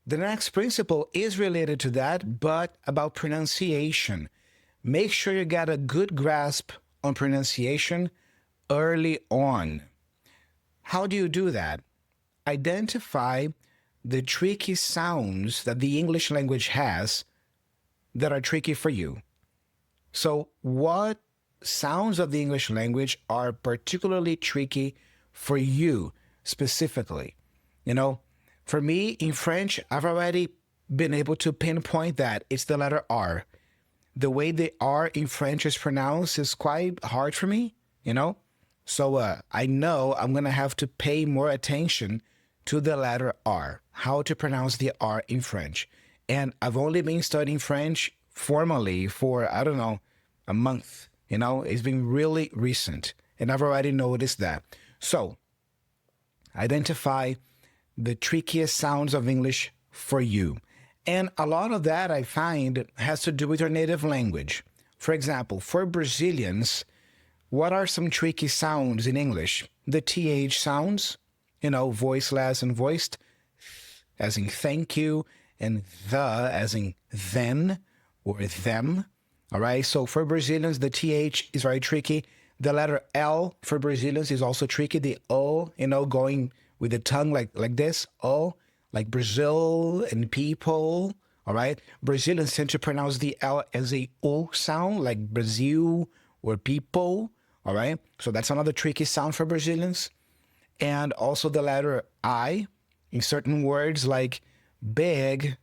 The next principle is related to that, but about pronunciation. Make sure you get a good grasp on pronunciation early on. How do you do that? Identify the tricky sounds that the English language has that are tricky for you. So, what sounds of the English language are particularly tricky for you specifically? You know, for me in French, I've already been able to pinpoint that it's the letter R. The way the R in French is pronounced is quite hard for me, you know? So I know I'm going to have to pay more attention to the letter R, how to pronounce the R in French. And I've only been studying French formally for, I don't know, a month. You know, it's been really recent, and I've already noticed that. So identify the trickiest sounds of English for you. And a lot of that I find has to do with your native language. For example, for Brazilians, what are some tricky sounds in English? The TH sounds, you know, voiceless and voiced, as in thank you, and the as in then or them. All right. So for Brazilians, the TH is very tricky. The letter L for Brazilians is also tricky. The O, you know, going with the tongue like this, O, like Brazil and people. All right. Brazilians tend to pronounce the L as a O sound, like Brazil or people. All right. So that's another tricky sound for Brazilians. And also the letter I in certain words like big,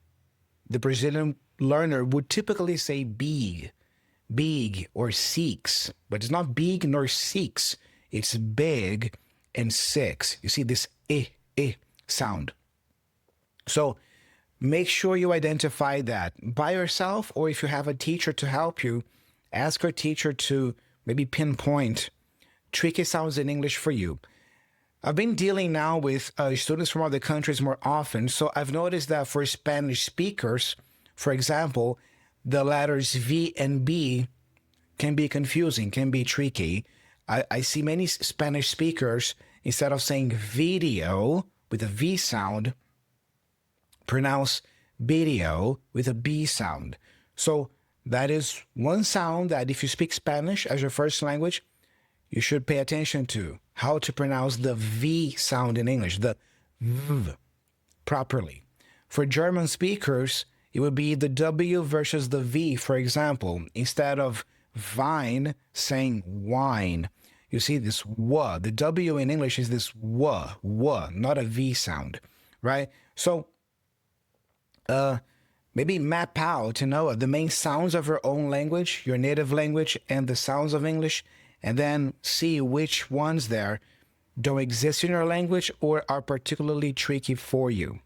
the Brazilian learner would typically say big or seeks, but it's not big nor seeks. It's big and six. You see this sound. So make sure you identify that by yourself, or if you have a teacher to help you, ask your teacher to maybe pinpoint tricky sounds in English for you. I've been dealing now with students from other countries more often, so I've noticed that for Spanish speakers, for example, the letters V and B can be confusing, can be tricky. I see many Spanish speakers, instead of saying video with a V sound, pronounce video with a B sound. So that is one sound that if you speak Spanish as your first language, you should pay attention to how to pronounce the V sound in English, the V, properly. For German speakers, it would be the W versus the V, for example. Instead of vine, saying wine. You see this W. The W in English is this W, not a V sound, right? So maybe map out, you know, the main sounds of your own language, your native language, and the sounds of English, and then see which ones there don't exist in your language or are particularly tricky for you.